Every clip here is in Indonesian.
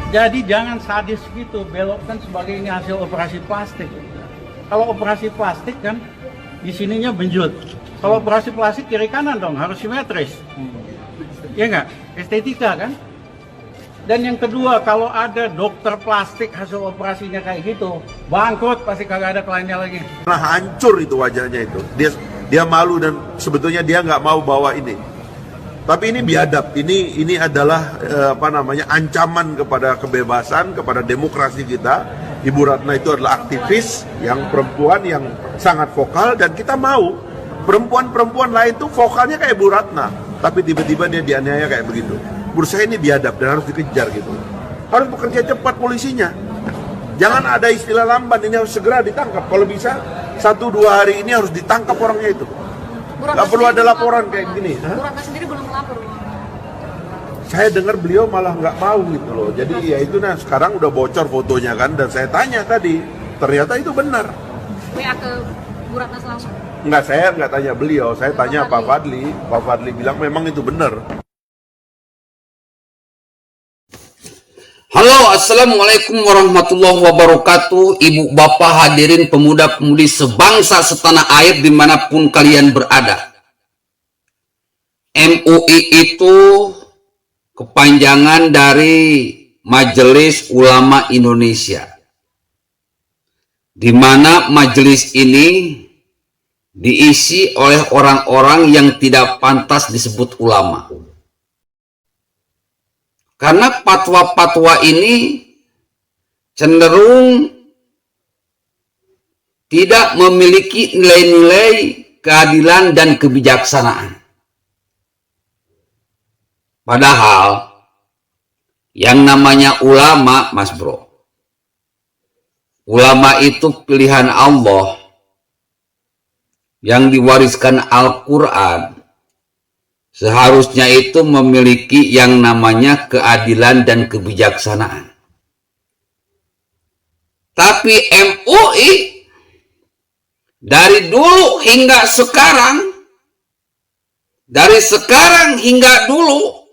Jadi jangan sadis gitu, belokkan sebagai ini hasil operasi plastik. Kalau operasi plastik kan di sininya benjut. Kalau operasi plastik kiri kanan dong, harus simetris. Ya enggak? Estetika kan? Dan yang kedua, kalau ada dokter plastik hasil operasinya kayak gitu, bangkrut, pasti kagak ada kliennya lagi. Nah, hancur itu wajahnya itu. Dia malu dan sebetulnya dia nggak mau bawa ini. Tapi ini biadab. Ini adalah ancaman kepada kebebasan, kepada demokrasi kita. Ibu Ratna itu adalah aktivis yang perempuan yang sangat vokal, dan kita mau perempuan-perempuan lain tuh vokalnya kayak Ibu Ratna, tapi tiba-tiba dia dianiaya kayak begitu. Menurut saya ini biadab dan harus dikejar gitu. Harus bekerja cepat polisinya. Jangan ada istilah lamban, ini harus segera ditangkap. Kalau bisa 1-2 hari ini harus ditangkap orangnya itu. Gak perlu ada laporan kayak gini. Bu Ratna sendiri belum melapor. Saya dengar beliau malah nggak mau gitu loh. Jadi ya itu, nah sekarang udah bocor fotonya kan, dan saya tanya tadi, ternyata itu benar. WA ke Bu Ratna langsung? Enggak, saya nggak tanya beliau, saya tanya Pak Fadli. Pak Fadli bilang memang itu benar. Halo, assalamualaikum warahmatullahi wabarakatuh. Ibu bapak hadirin pemuda-pemudi sebangsa setanah air dimanapun kalian berada. MUI itu kepanjangan dari Majelis Ulama Indonesia, di mana majelis ini diisi oleh orang-orang yang tidak pantas disebut ulama. Karena fatwa-fatwa ini cenderung tidak memiliki nilai-nilai keadilan dan kebijaksanaan. Padahal yang namanya ulama, Mas Bro, ulama itu pilihan Allah yang diwariskan Al-Quran. Seharusnya itu memiliki yang namanya keadilan dan kebijaksanaan. Tapi MUI dari dulu hingga sekarang, dari sekarang hingga dulu,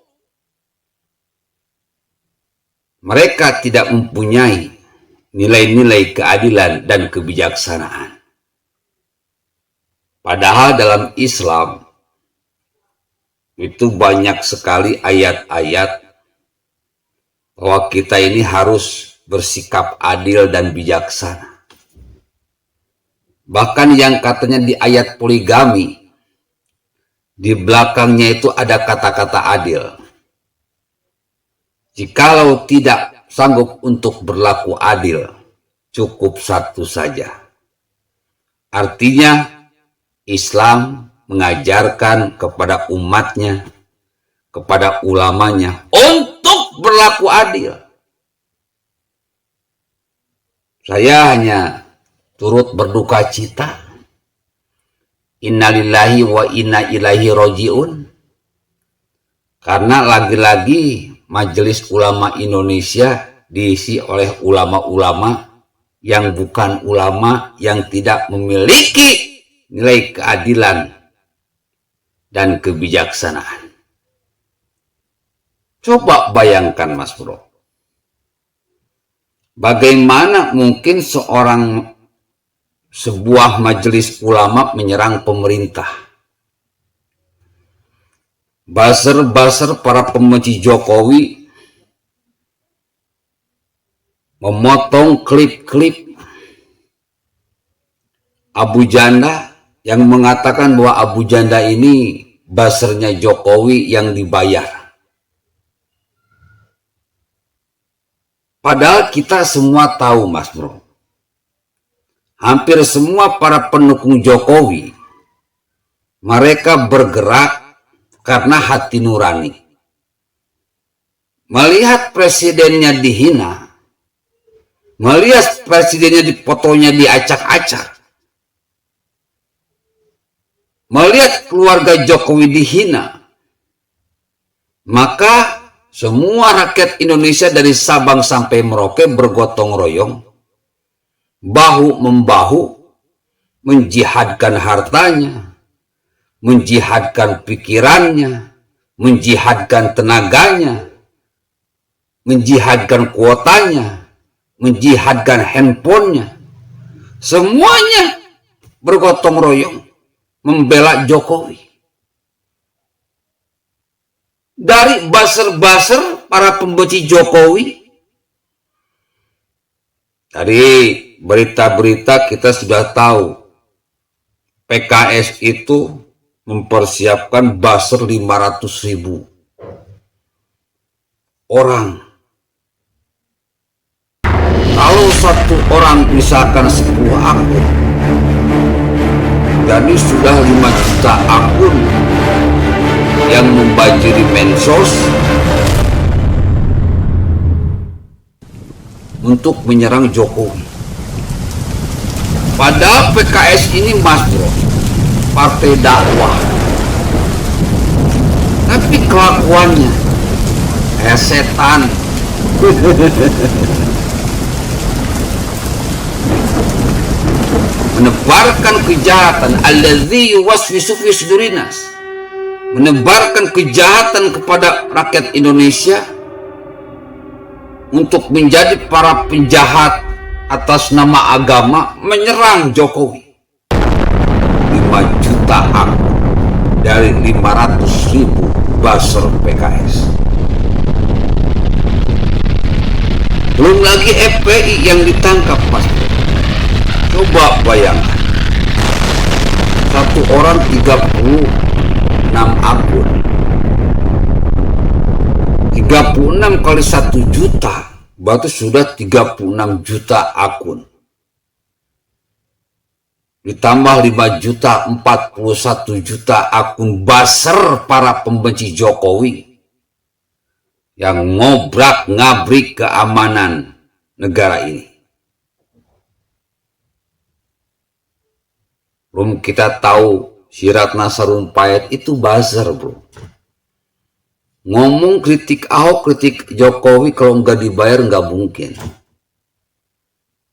mereka tidak mempunyai nilai-nilai keadilan dan kebijaksanaan. Padahal dalam Islam itu banyak sekali ayat-ayat bahwa kita ini harus bersikap adil dan bijaksana. Bahkan yang katanya di ayat poligami, di belakangnya itu ada kata-kata adil. Jikalau tidak sanggup untuk berlaku adil, cukup satu saja. Artinya Islam mengajarkan kepada umatnya, kepada ulamanya untuk berlaku adil. Saya hanya turut berduka cita. Innalillahi wa inna ilaihi roji'un. Karena lagi-lagi Majelis Ulama Indonesia diisi oleh ulama-ulama yang bukan ulama, yang tidak memiliki nilai keadilan dan kebijaksanaan. Coba bayangkan Mas Bro, bagaimana mungkin sebuah majelis ulama menyerang pemerintah? Buzzer-buzzer para pembenci Jokowi memotong klip-klip Abu Janda yang mengatakan bahwa Abu Janda ini buzzernya Jokowi yang dibayar. Padahal kita semua tahu Mas Bro, hampir semua para pendukung Jokowi, mereka bergerak karena hati nurani. Melihat presidennya dihina, melihat presidennya fotonya diacak-acak, melihat keluarga Jokowi dihina, maka semua rakyat Indonesia dari Sabang sampai Merauke bergotong royong, bahu-membahu, menjihadkan hartanya, menjihadkan pikirannya, menjihadkan tenaganya menjihadkan kuotanya, menjihadkan handphonenya, semuanya bergotong royong membela Jokowi. Dari buzzer-buzzer para pembenci Jokowi, dari berita-berita kita sudah tahu PKS itu mempersiapkan buzzer 500.000 orang. Kalau satu orang misalkan 10 akun, jadi sudah 5 juta akun yang membanjiri medsos untuk menyerang Jokowi. Padahal PKS ini, Mas Bro, partai dakwah, tapi kelakuannya kayak setan. Menebarkan kejahatan, alladzi yuwaswisu fi sudurinas, menebarkan kejahatan kepada rakyat Indonesia untuk menjadi para penjahat atas nama agama, menyerang Jokowi. 5 juta akun dari 500.000 buzzer PKS. Belum lagi FPI yang ditangkap, Mas. Coba bayangkan, satu orang 36 akun, 36 kali 1 juta, berarti sudah 36 juta akun. Ditambah 5 juta, 41 juta akun buzzer para pembenci Jokowi yang ngobrak-ngabrik keamanan negara ini. Belum kita tahu si Ratna Sarumpait itu buzzer, bro. Ngomong kritik Ahok, kritik Jokowi, kalau nggak dibayar nggak mungkin.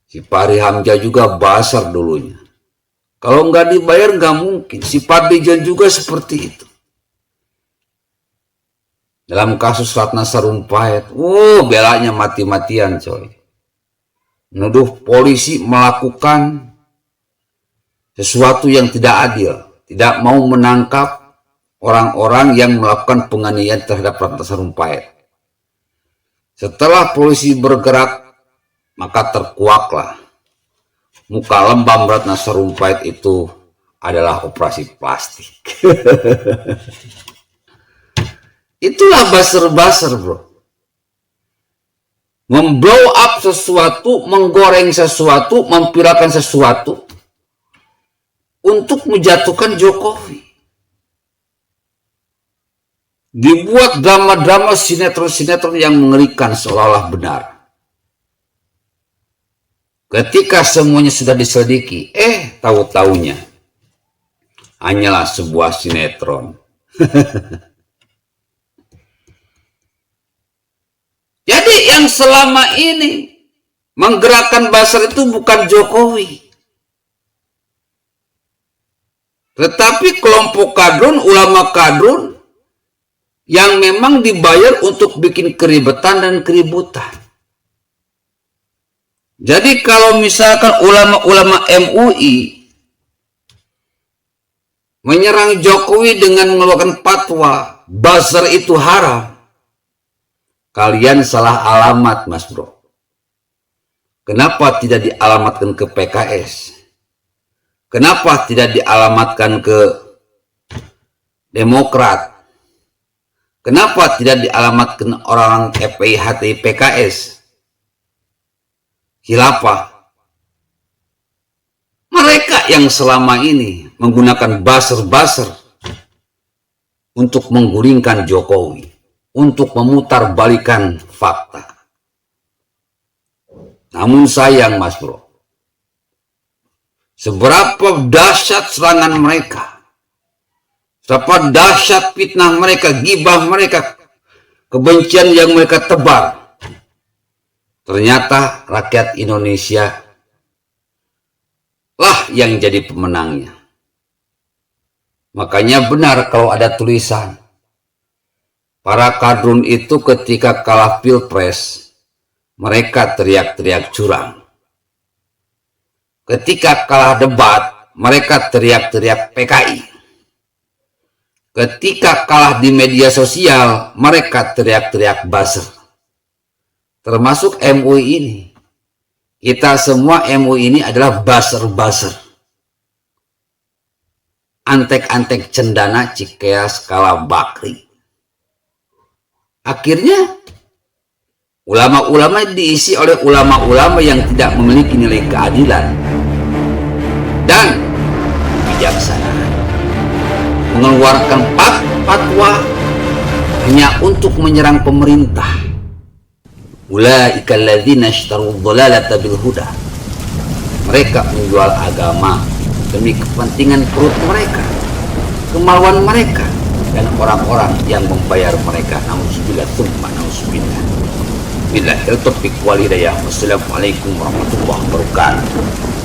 Si Fahri Hamzah juga buzzer dulunya. Kalau nggak dibayar nggak mungkin. Si Fadlijon juga seperti itu. Dalam kasus Ratna Sarumpait, belanya mati-matian, coy. Menuduh polisi melakukan sesuatu yang tidak adil, tidak mau menangkap orang-orang yang melakukan penganiayaan terhadap Ratna Sarumpait. Setelah polisi bergerak, maka terkuaklah muka lembam Ratna Sarumpait itu adalah operasi plastik. Itulah buzzer-buzzer, bro. Memblow up sesuatu, menggoreng sesuatu, memviralkan sesuatu untuk menjatuhkan Jokowi. Dibuat drama-drama, sinetron-sinetron yang mengerikan seolah-olah benar. Ketika semuanya sudah diselidiki, tahu-taunya hanyalah sebuah sinetron. Jadi yang selama ini menggerakkan buzzer itu bukan Jokowi, tetapi kelompok kadrun, ulama kadrun yang memang dibayar untuk bikin keribetan dan keributan. Jadi kalau misalkan ulama-ulama MUI menyerang Jokowi dengan mengeluarkan fatwa buzzer itu haram, kalian salah alamat, Mas Bro. Kenapa tidak dialamatkan ke PKS? Kenapa tidak dialamatkan ke Demokrat? Kenapa tidak dialamatkan orang FPI, HTI, PKS? Khilafah. Mereka yang selama ini menggunakan buzzer-buzzer untuk menggulingkan Jokowi, untuk memutarbalikan fakta. Namun sayang, Mas Bro, seberapa dahsyat serangan mereka, seberapa dahsyat fitnah mereka, gibah mereka, kebencian yang mereka tebar, ternyata rakyat Indonesia lah yang jadi pemenangnya. Makanya benar kalau ada tulisan, Para kadrun itu ketika kalah pilpres, mereka teriak-teriak curang. Ketika kalah debat, mereka teriak-teriak PKI. Ketika kalah di media sosial, mereka teriak-teriak buzzer. Termasuk MUI ini. Kita semua MUI ini adalah buzzer-buzzer. Antek-antek cendana Cikeas Kala Bakri. Akhirnya ulama-ulama diisi oleh ulama-ulama yang tidak memiliki nilai keadilan dan kebijaksanaan, mengeluarkan fatwa hanya untuk menyerang pemerintah. Ulaika alladzina ishtaru dhalalata bil huda. Mereka menjual agama demi kepentingan perut mereka, kemauan mereka, dan orang-orang yang membayar mereka. Nauzubillah tsumma nauzubillah. Billahil taufiq wal hidayah. Wassalamualaikum warahmatullahi wabarakatuh.